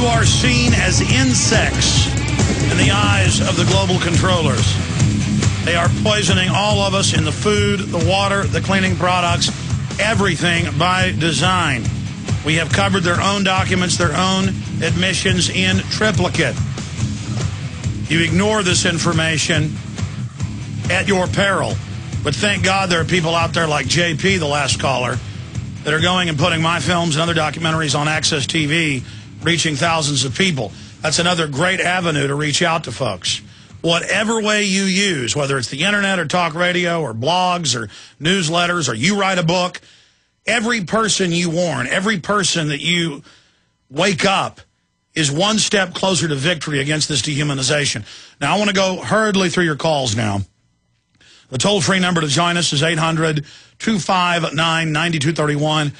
You are seen as insects in the eyes of the global controllers. They are poisoning all of us in the food, the water, the cleaning products, everything by design. We have covered their own documents, their own admissions in triplicate. You ignore this information at your peril. But thank God there are people out there like JP, the last caller, that are going and putting my films and other documentaries on Access TV, reaching thousands of people. That's another great avenue to reach out to folks. Whatever way you use, whether it's the internet or talk radio or blogs or newsletters or you write a book, every person you warn, every person that you wake up is one step closer to victory against this dehumanization. Now, I want to go hurriedly through your calls now. The toll-free number to join us is 800-259-9231.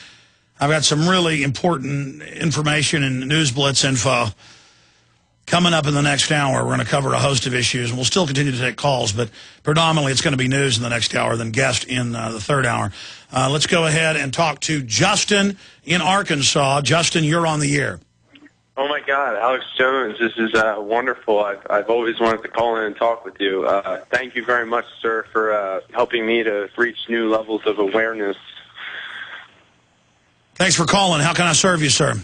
I've got some really important information and news blitz info coming up in the next hour. We're going to cover a host of issues, and we'll still continue to take calls, but predominantly it's going to be news in the next hour, then guest in the third hour. Let's go ahead and talk to Justin in Arkansas. Justin, you're on the air. Oh, my God, Alex Jones, this is wonderful. I've always wanted to call in and talk with you. Thank you very much, sir, for helping me to reach new levels of awareness. Thanks for calling. How can I serve you, sir?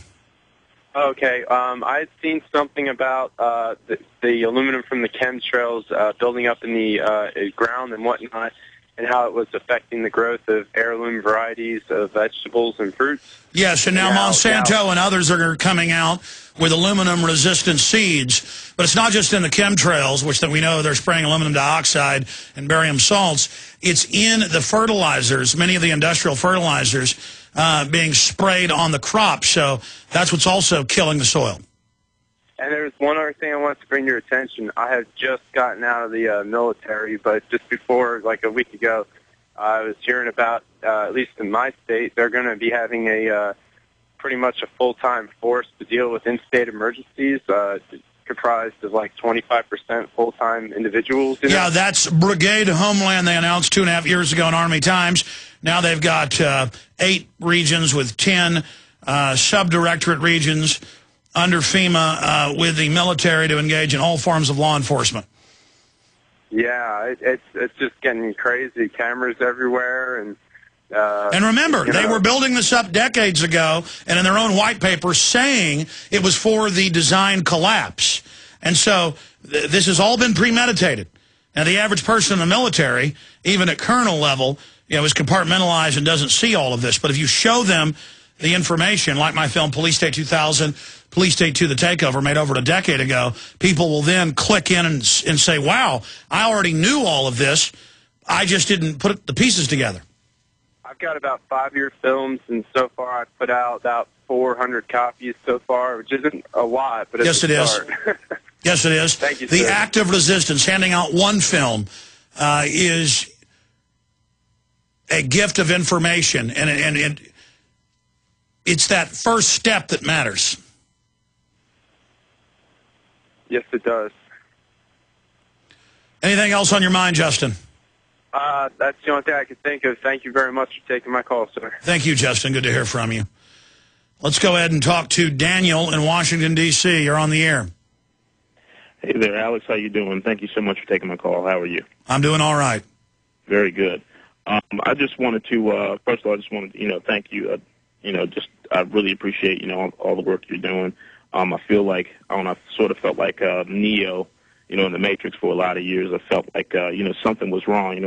Okay. I had seen something about the aluminum from the chemtrails building up in the ground and whatnot, and how it was affecting the growth of heirloom varieties of vegetables and fruits. Yes, and now Monsanto and others are coming out with aluminum-resistant seeds. But it's not just in the chemtrails, which that we know they're spraying aluminum dioxide and barium salts. It's in the fertilizers, many of the industrial fertilizers, being sprayed on the crops. So that's what's also killing the soil. And there's one other thing I want to bring to your attention. I have just gotten out of the military, but just before, like a week ago, I was hearing about, at least in my state, they're going to be having a pretty much a full-time force to deal with in-state emergencies, comprised of like 25% full-time individuals. You know? Yeah, that's Brigade Homeland they announced 2.5 years ago in Army Times. Now they've got 8 regions with 10 subdirectorate regions under FEMA with the military to engage in all forms of law enforcement. Yeah, it's just getting crazy. Cameras everywhere. And remember, they were building this up decades ago, and in their own white paper saying it was for the design collapse. And so this has all been premeditated. Now, the average person in the military, even at colonel level, is compartmentalized and doesn't see all of this. But if you show them the information, like my film Police State 2000, Police State 2, The Takeover, made over a decade ago, people will then click in and say, wow, I already knew all of this. I just didn't put the pieces together. I've got about 5-year films, and so far I've put out about 400 copies so far, which isn't a lot, but it's a start. Yes, it is. Thank you, the sir. act of resistance, handing out one film, is a gift of information, and it's that first step that matters. Yes, it does. Anything else on your mind, Justin? That's the only thing I could think of. Thank you very much for taking my call, sir. Thank you, Justin. Good to hear from you. Let's go ahead and talk to Daniel in Washington, D.C. You're on the air. Hey there, Alex. How you doing? Thank you so much for taking my call. How are you? I'm doing all right. Very good. I just wanted to, first of all, I just wanted to, thank you. I really appreciate, all the work you're doing. I feel like, I sort of felt like Neo, in the Matrix for a lot of years. I felt like, something was wrong.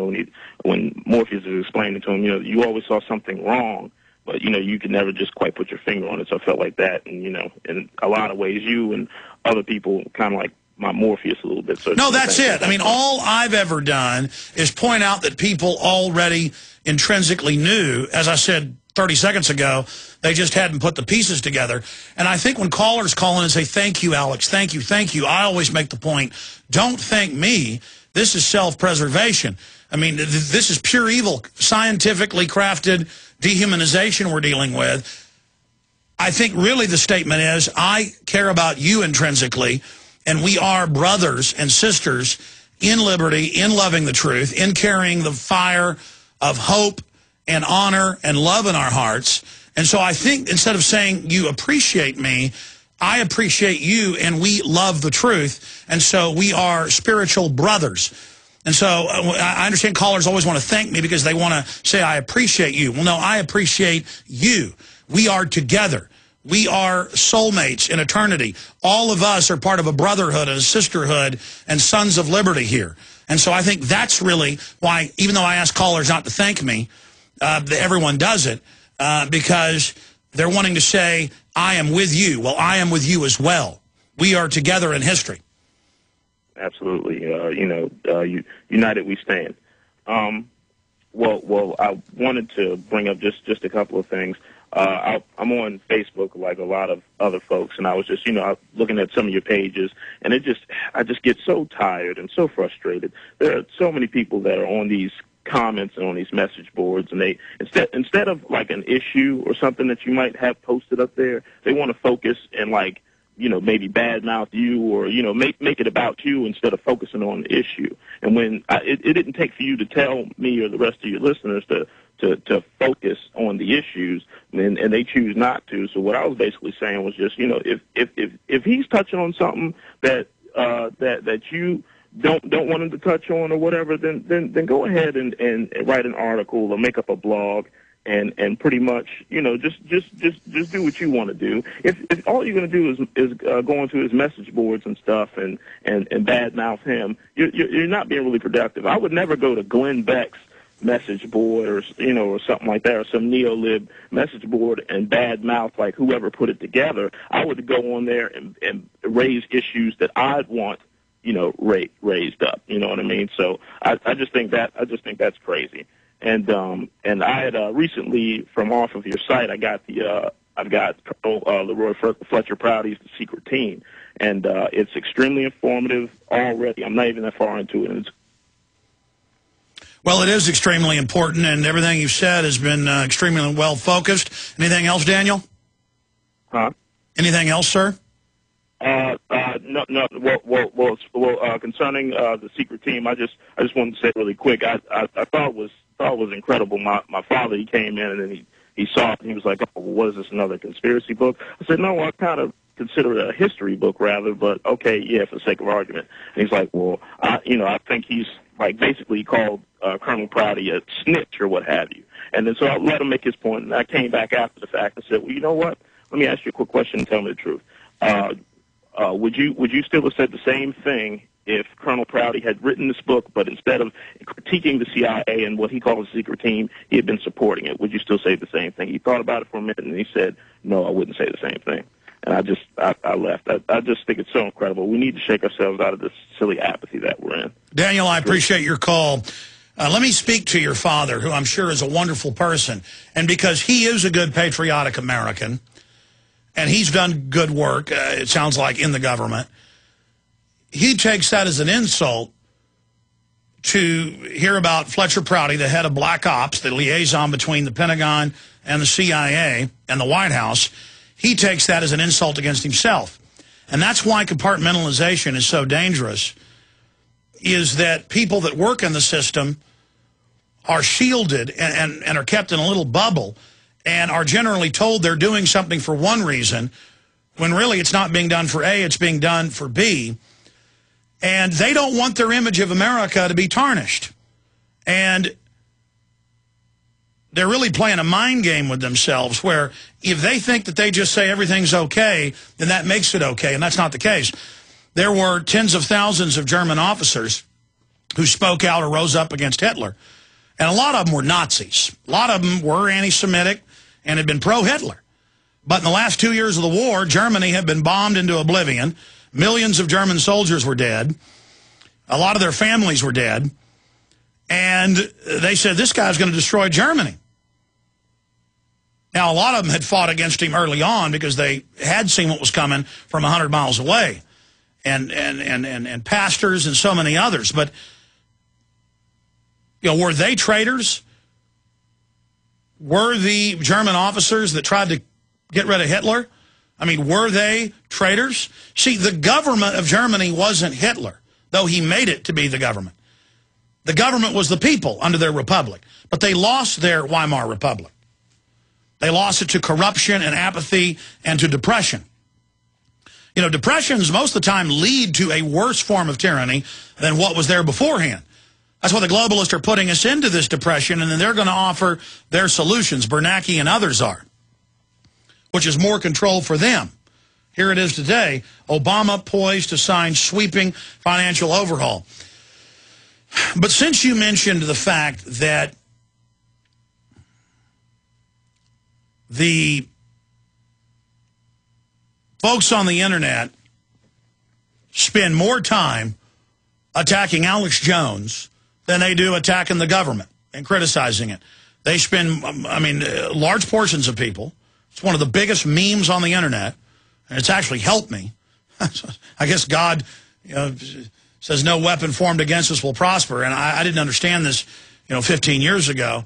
When Morpheus was explaining to him, you always saw something wrong, but, you could never just quite put your finger on it. So I felt like that. And, in a lot of ways, you and other people kind of like my Morpheus a little bit. So no, that's it. I mean, all I've ever done is point out that people already intrinsically knew, as I said 30 seconds ago, they just hadn't put the pieces together. And I think when callers call in and say, thank you, Alex, thank you, I always make the point, don't thank me. This is self-preservation. I mean, this is pure evil, scientifically crafted dehumanization we're dealing with. I think really the statement is, I care about you intrinsically, and we are brothers and sisters in liberty, in loving the truth, in carrying the fire of hope and honor and love in our hearts. And so I think instead of saying you appreciate me, I appreciate you, and we love the truth, and so we are spiritual brothers. And so I understand callers always want to thank me because they want to say, I appreciate you. Well, no, I appreciate you. We are together. We are soulmates in eternity. All of us are part of a brotherhood, a sisterhood, and sons of liberty here. And so I think that's really why, even though I ask callers not to thank me, everyone does it because they're wanting to say, I am with you. Well, I am with you as well. We are together in history. Absolutely. United we stand. Well, I wanted to bring up just a couple of things. I'm on Facebook like a lot of other folks, and I was just, looking at some of your pages, and I just get so tired and so frustrated. There are so many people that are on these comments and on these message boards, and they instead of like an issue or something that you might have posted up there, they want to focus and maybe badmouth you or, make it about you instead of focusing on the issue. And when it didn't take for you to tell me or the rest of your listeners to focus on the issues, and they choose not to. So what I was basically saying was just, if he's touching on something that you don't want him to touch on or whatever, then go ahead and write an article or make up a blog and pretty much, just do what you want to do. If all you're going to do is go into his message boards and stuff and badmouth him, you're not being really productive. I would never go to Glenn Beck's message board or something like that, or some neo-lib message board and badmouth like whoever put it together. I would go on there and raise issues that I'd want raised up. You know what I mean? So I just think that's crazy. And I had recently, from off of your site, I've got Colonel Leroy Fletcher Prouty's The Secret Team, and it's extremely informative already. I'm not even that far into it. Well, it is extremely important, and everything you've said has been extremely well focused. Anything else, Daniel? Huh? Anything else, sir? No. Well, concerning The Secret Team, I just wanted to say really quick. I thought it was incredible. My father, he came in and then he saw it and he was like, "Oh, what is this, another conspiracy book?" I said, "No, I kind of consider it a history book rather, but okay, yeah, for the sake of argument." And he's like, "Well, I think he's basically called Colonel Prouty a snitch or what have you." And then so I let him make his point, and I came back after the fact and said, "Well, you know what? Let me ask you a quick question and tell me the truth. Would you still have said the same thing if Colonel Prouty had written this book, but instead of critiquing the CIA and what he calls the secret team, he had been supporting it? Would you still say the same thing?" He thought about it for a minute, and he said, "No, I wouldn't say the same thing." And I left. I just think it's so incredible. We need to shake ourselves out of this silly apathy that we're in. Daniel, I appreciate your call. Let me speak to your father, who I'm sure is a wonderful person. And because he is a good patriotic American, and he's done good work, it sounds like, in the government, he takes that as an insult to hear about Fletcher Prouty, the head of Black Ops, the liaison between the Pentagon and the CIA and the White House. He takes that as an insult against himself. And that's why compartmentalization is so dangerous, is that people that work in the system are shielded and are kept in a little bubble and are generally told they're doing something for one reason, when really it's not being done for A, it's being done for B. And they don't want their image of America to be tarnished. And they're really playing a mind game with themselves, where if they think that they just say everything's okay, then that makes it okay, and that's not the case. There were tens of thousands of German officers who spoke out or rose up against Hitler, and a lot of them were Nazis. A lot of them were anti-Semitic and had been pro-Hitler. But in the last 2 years of the war, Germany had been bombed into oblivion. Millions of German soldiers were dead. A lot of their families were dead. And they said, this guy's going to destroy Germany. Now, a lot of them had fought against him early on because they had seen what was coming from 100 miles away. And pastors and so many others. But, were they traitors? Were the German officers that tried to get rid of Hitler? I mean, were they traitors? See, the government of Germany wasn't Hitler, though he made it to be the government. The government was the people under their republic, but they lost their Weimar Republic. They lost it to corruption and apathy and to depression. You know, depressions most of the time lead to a worse form of tyranny than what was there beforehand. That's why the globalists are putting us into this depression, and then they're going to offer their solutions. Bernanke and others are, which is more control for them. Here it is today. Obama poised to sign sweeping financial overhaul. But since you mentioned the fact that the folks on the internet spend more time attacking Alex Jones than they do attacking the government and criticizing it. They spend, I mean, large portions of people. It's one of the biggest memes on the internet, and it's actually helped me. I guess God, you know, says no weapon formed against us will prosper, and I didn't understand this, 15 years ago.